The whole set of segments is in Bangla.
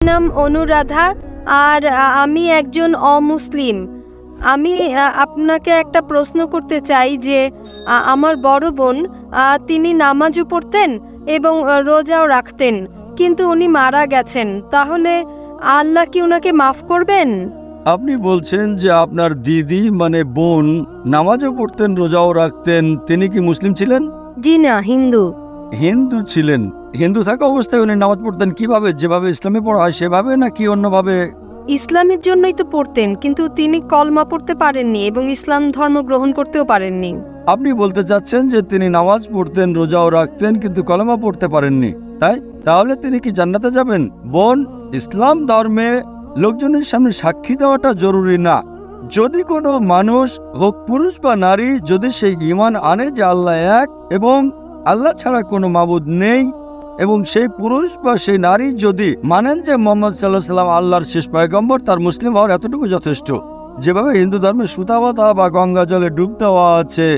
নাম অনুরাধা, আর আমি একজন অমুসলিম। আমি আপনাকে একটা প্রশ্ন করতে চাই যে আমার বড় বোন, তিনি নামাজও পড়তেন এবং রোজাও রাখতেন, কিন্তু উনি মারা গেছেন। তাহলে আল্লাহ কি ওনাকে মাফ করবেন? আপনি বলছেন যে আপনার দিদি মানে বোন নামাজও পড়তেন, রোজাও রাখতেন, তিনি কি মুসলিম ছিলেন? জি না, হিন্দু। হিন্দু ছিলেন। হিন্দু থাকা অবস্থায় উনি নামাজ পড়তেন কিভাবে? যেভাবে ইসলামে পড়া হয় সেভাবে নাকি অন্যভাবে? ইসলামের জন্যই তো পড়তেন, কিন্তু তিনি কলমা পড়তে পারেননি এবং ইসলাম ধর্ম গ্রহণ করতেও পারেননি। আপনি বলতে চাচ্ছেন যে তিনি নামাজ পড়তেন, রোজাও রাখতেন, কিন্তু কলেমা পড়তে পারেননি, তাই? তাহলে তিনি কি জান্নাতে যাবেন? বোন, ইসলাম ধর্মে লোকজনের সামনে সাক্ষী দেওয়াটা জরুরি না। যদি কোনো মানুষ হোক পুরুষ বা নারী, যদি সেই ঈমান আনে যে আল্লাহ এক এবং আল্লাহ ছাড়া কোনো মাবুদ নেই, এবং সেই পুরুষ বা সেই নারী যদি মানেন যে মোহাম্মদ সাল্লাল্লাহু আলাইহি ওয়াসাল্লাম আল্লাহর শেষ পয়গম্বর, তার মুসলিম হওয়ার এতটুকু যথেষ্ট। যেভাবে হিন্দু ধর্মে সুতা বাঁধা বা গঙ্গা জলে ডুব দেওয়া আছে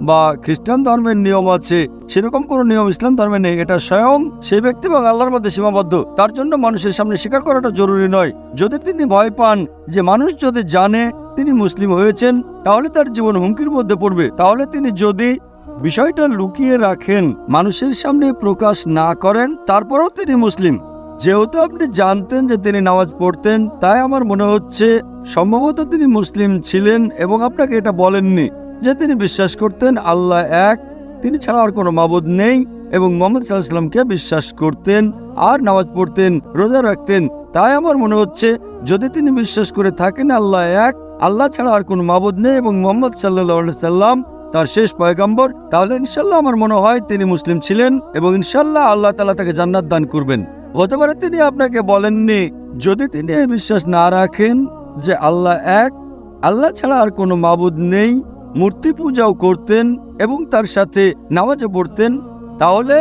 বা খ্রিস্টান ধর্মের নিয়ম আছে, সেরকম কোনো নিয়ম ইসলাম ধর্মে নেই। এটা স্বয়ং সেই ব্যক্তি এবং আল্লাহর মধ্যে সীমাবদ্ধ। তার জন্য মানুষের সামনে স্বীকার করাটা জরুরি নয়। যদি তিনি ভয় পান যে মানুষ যদি জানে তিনি মুসলিম হয়েছেন তাহলে তার জীবন হুমকির মধ্যে পড়বে, তাহলে তিনি যদি বিষয়টা লুকিয়ে রাখেন, মানুষের সামনে প্রকাশ না করেন, তারপরেও তিনি মুসলিম, যেহেতু আপনি জানতেন যে তিনি নামাজ পড়তেন, তাই আমার মনে হচ্ছে সম্ভবত তিনি মুসলিম ছিলেন এবং আপনাকে এটা বলেননি যে তিনি বিশ্বাস করতেন আল্লাহ এক, তিনি ছাড়া আর কোনো মাবুদ নেই, এবং মুহাম্মদ সাল্লাল্লাহু আলাইহি ওয়াসাল্লামকে বিশ্বাস করতেন আর নামাজ পড়তেন, রোজা রাখতেন। তাই আমার মনে হচ্ছে যদি তিনি বিশ্বাস করে থাকেন আল্লাহ এক, আল্লাহ ছাড়া আর কোনো মাবুদ নেই এবং মুহাম্মদ সাল্লাল্লাহু আলাইহি ওয়াসাল্লাম তার শেষ পয়গম্বর, তাহলে ইনশাল্লাহ আমার মনে হয় তিনি মুসলিম ছিলেন এবং ইনশাল্লাহ আল্লাহ তাআলা তাকে জান্নাত দান করবেন। হতে পারে তিনি আপনাকে বলেননি। যদি তিনি এই বিশ্বাস না রাখেন যে আল্লাহ এক, আল্লাহ ছাড়া আর কোনো মাবুদ নেই, মূর্তি পূজাও করতেন এবং তার সাথে নামাজও পড়তেন, তাহলে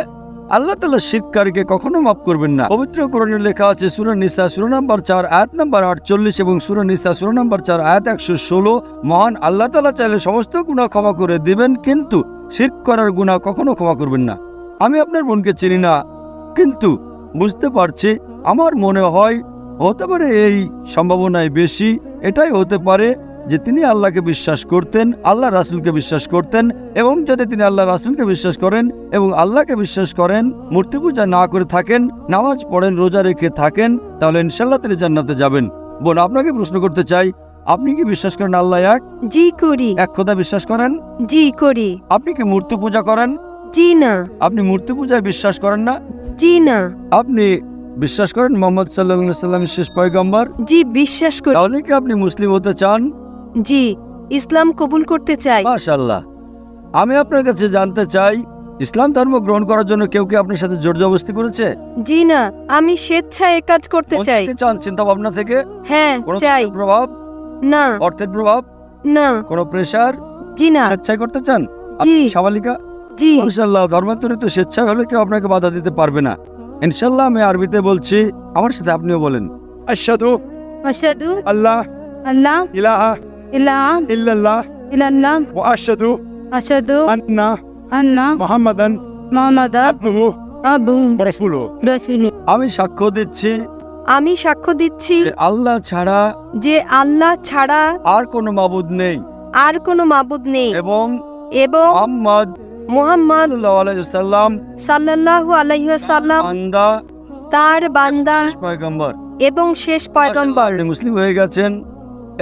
আল্লাহ তাআলা শিরককারীকে কখনো মাফ করবেন না। পবিত্র কোরআনে লেখা আছে সূরা নিসা সূরা নম্বর 4 আয়াত নম্বর 48 এবং সূরা নিসা সূরা নম্বর 4 আয়াত 116, মহান আল্লাহ তাআলা চাইলে সমস্ত গুনাহ ক্ষমা করে দিবেন, কিন্তু শিরক করার গুনাহ কখনো ক্ষমা করবেন না। আমি আপনার বোনকে চিনি না, কিন্তু বুঝতে পারছি, আমার মনে হয় হতে পারে এই সম্ভাবনায় বেশি এটাই হতে পারে যে তিনি আল্লাহকে বিশ্বাস করতেন, আল্লাহ রাসূলকে বিশ্বাস করতেন, এবং যদি তিনি আল্লাহ রাসূলকে বিশ্বাস করেন এবং আল্লাহকে বিশ্বাস করেন, মূর্তি পূজা না করে থাকেন, নামাজ পড়েন, রোজা রেখে থাকেন, তাহলে ইনশাআল্লাহ তিনি জান্নাতে যাবেন। বোন, আপনাকে প্রশ্ন করতে চাই, আপনি কি বিশ্বাস করেন আল্লাহ এক? জি করি। এক খোদা বিশ্বাস করেন? জি করি। আপনি কি মূর্তি পূজা করেন? জি না। আপনি মূর্তি পূজায় বিশ্বাস করেন না? জি না। আপনি বিশ্বাস করেন মুহাম্মদ সাল্লাল্লাহু আলাইহি ওয়াসাল্লাম শেষ পয়গম্বর? জি, বিশ্বাস করি। তাহলে কি আপনি মুসলিম হতে চান? জি, ইসলাম কবুল করতে চাই। মাশাআল্লাহ। আমি আপনার কাছে জানতে চাই, ইসলাম ধর্ম গ্রহণ করার জন্য কেউ কি আপনার সাথে জোর জবরদস্তি করেছে? জি না, আমি স্বেচ্ছায় কাজ করতে চাই। করতে চান চিন্তা ভাবনা থেকে? হ্যাঁ, কোনো চাই। প্রভাব? না। অর্থের প্রভাব? না। কোনো প্রেসার? জি না। স্বেচ্ছায় করতে চান? জি। সাবালিকা? জি। ইনশাআল্লাহ ধর্মান্তরিত স্বেচ্ছায় হলে কেউ আপনাকে বাধা দিতে পারবে না। ইনশাআল্লাহ আমি আরবিতে বলছি, আমার সাথে আপনিও বলেন। আশহাদু আশহাদু আল্লাহ আল্লাহ ইলাহা ইলাহা ইল্লাল্লাহ ইল্লাল্লাহ ওয়া আশহাদু আশহাদু আন্না আন্না মুহাম্মাদান মুহাম্মাদান আবদুহু আবদুহু ওয়া রাসূলুহু। রাসূলুহু। আমি সাক্ষ্য দিচ্ছি আমি সাক্ষ্য দিচ্ছি যে আল্লাহ ছাড়া যে আল্লাহ ছাড়া আর কোনো মাবুদ নেই আর কোনো মাবুদ নেই এবং এবং মুহাম্মদ মুহাম্মদ সাল্লাল্লাহু আলাইহি ওয়াসাল্লাম সাল্লাল্লাহু আলাইহি ওয়াসাল্লাম বান্দা, তার বান্দা শেষ পয়গম্বর। এবং শেষ পয়গম্বর। আপনি মুসলিম হয়ে গেছেন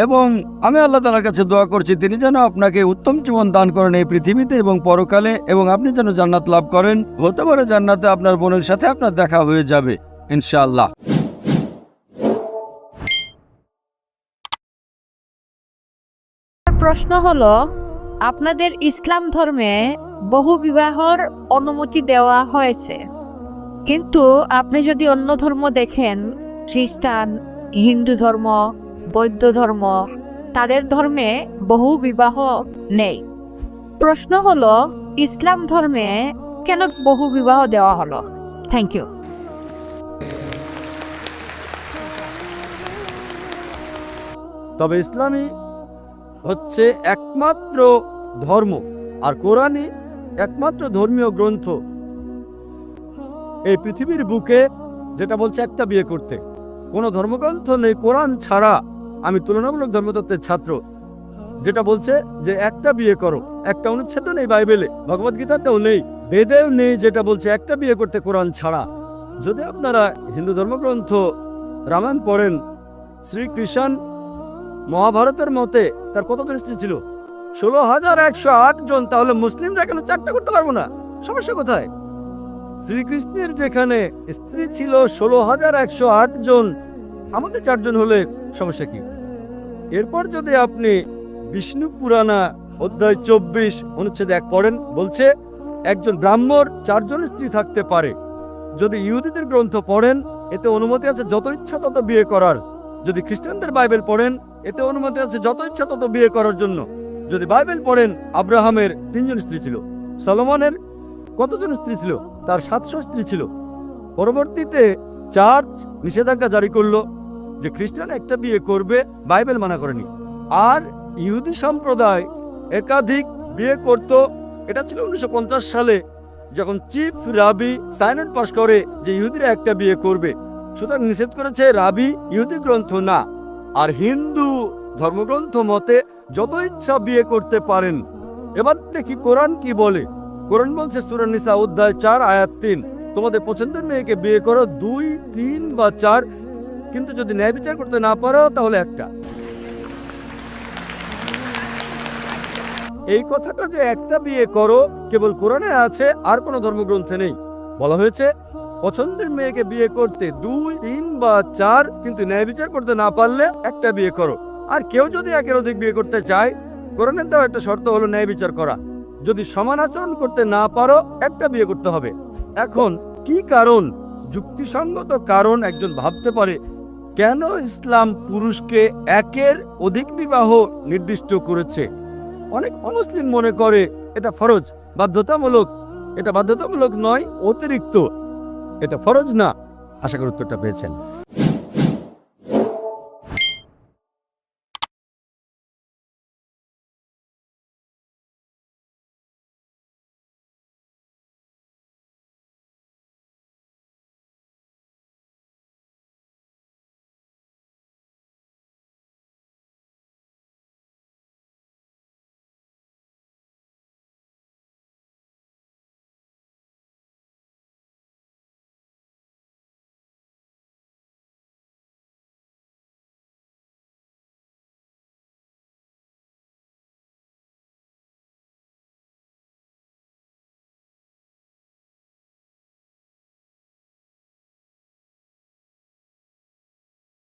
এবং আমি আল্লাহ তাআলার কাছে দোয়া করছি তিনি যেন আপনাকে উত্তম জীবন দান করেন এই পৃথিবীতে এবং পরকালে, এবং আপনি যেন জান্নাত লাভ করেন। হতে পারে জান্নাতে আপনার বোনের সাথে আপনার দেখা হয়ে যাবে ইনশাআল্লাহ। প্রশ্ন হলো, আপনাদের ইসলাম ধর্মে বহু বিবাহর অনুমতি দেওয়া হয়েছে, কিন্তু আপনি যদি অন্য ধর্ম দেখেন, খ্রিস্টান, হিন্দু ধর্ম, বৌদ্ধ ধর্ম, তাদের ধর্মে বহু বিবাহ নেই। প্রশ্ন হলো, ইসলাম ধর্মে কেন বহু বিবাহ দেওয়া হলো? Thank you. তবে ইসলামই হচ্ছে একমাত্র ধর্ম আর কোরআনই একমাত্র ধর্মীয় গ্রন্থ এই পৃথিবীর বুকে যেটা বলছে একটা বিয়ে করতে। কোনো ধর্মগ্রন্থ নেই কোরআন ছাড়া। আমি তুলনামূলক ধর্মতত্ত্বের ছাত্র, যেটা বলছে যে একটা বিয়ে করো। একটা অনুচ্ছেদ নেই বাইবেলে, ভগবদ্গীতাতেও নেই, বেদেও নেই, যেটা বলছে একটা বিয়ে করতে কোরআন ছাড়া। যদি আপনারা হিন্দু ধর্মগ্রন্থ রামায়ণ পড়েন, শ্রীকৃষ্ণ মহাভারতের মতে তার কতজন স্ত্রী ছিল? 16,108 জন। তাহলে মুসলিমরা কেন 4টা করতে পারবো না? সমস্যা কোথায়? শ্রীকৃষ্ণের যেখানে স্ত্রী ছিল 16,108 জন, আমাদের 4 জন হলে সমস্যা কি? এরপর যদি আপনি বিষ্ণু পুরাণা অধ্যায় 24 অনুচ্ছেদ 1 পড়েন, বলছে একজন ব্রাহ্মণ 4 জন স্ত্রী থাকতে পারে। যদি ইহুদিদের গ্রন্থ পড়েন, এতে অনুমতি আছে যত ইচ্ছা তত বিয়ে করার। যদি খ্রিস্টানদের বাইবেল পড়েন, এতে অনুমতি আছে যত ইচ্ছা তত বিয়ে করার জন্য। যদি বাইবেল পড়েন, আব্রাহামের 3 জন স্ত্রী ছিল। সলোমনের কতজন স্ত্রী ছিল? তার 700 স্ত্রী ছিল। পরবর্তীতে চার্চ নিষেধাজ্ঞা জারি করলো যে খ্রিস্টান একটা বিয়ে করবে, বাইবেল মানা করেনি। আর ইহুদি সম্প্রদায় একাধিক বিয়ে করত। এটা ছিল 1950 সালে, যখন চিফ রাবি সাইনেট পাস করে যে ইহুদিরা একটা বিয়ে করবে। সুতরাং নিষেধ করেছে রাবি, ইহুদি গ্রন্থ না। আর হিন্দু ধর্মগ্রন্থ মতে যত ইচ্ছা বিয়ে করতে পারেন। এবার দেখি কোরআন কি বলে। কোরআন বলছে সূরা নিসা অধ্যায় 4 আয়াত 3, তোমাদের পছন্দের মেয়েকে বিয়ে করো 2, 3 বা 4, কিন্তু যদি ন্যায় বিচার করতে না পারো তাহলে একটা। এই কথাটা যে একটা বিয়ে করো কেবল কোরআনে আছে, আর কোনো ধর্মগ্রন্থে নেই। বলা হয়েছে পছন্দের মেয়েকে বিয়ে করতে 2, 3 বা 4, কিন্তু ন্যায় বিচার করতে না পারলে একটা বিয়ে করো। আর কেউ যদি একের অধিক বিয়ে করতে চায়, কোরআনের দেওয়া একটা শর্ত হলো ন্যায় বিচার করা। যদি সমান আচরণ করতে না পারো, একটা বিয়ে করতে হবে। এখন কি কারণ, যুক্তিসঙ্গত কারণ একজন ভাবতে পারে কেন ইসলাম পুরুষকে একের অধিক বিবাহ নির্দিষ্ট করেছে? অনেক অমুসলিম মনে করে এটা ফরজ, বাধ্যতামূলক। এটা বাধ্যতামূলক নয়, অতিরিক্ত। এটা ফরজ না। আশা করি উত্তরটা পেয়েছেন।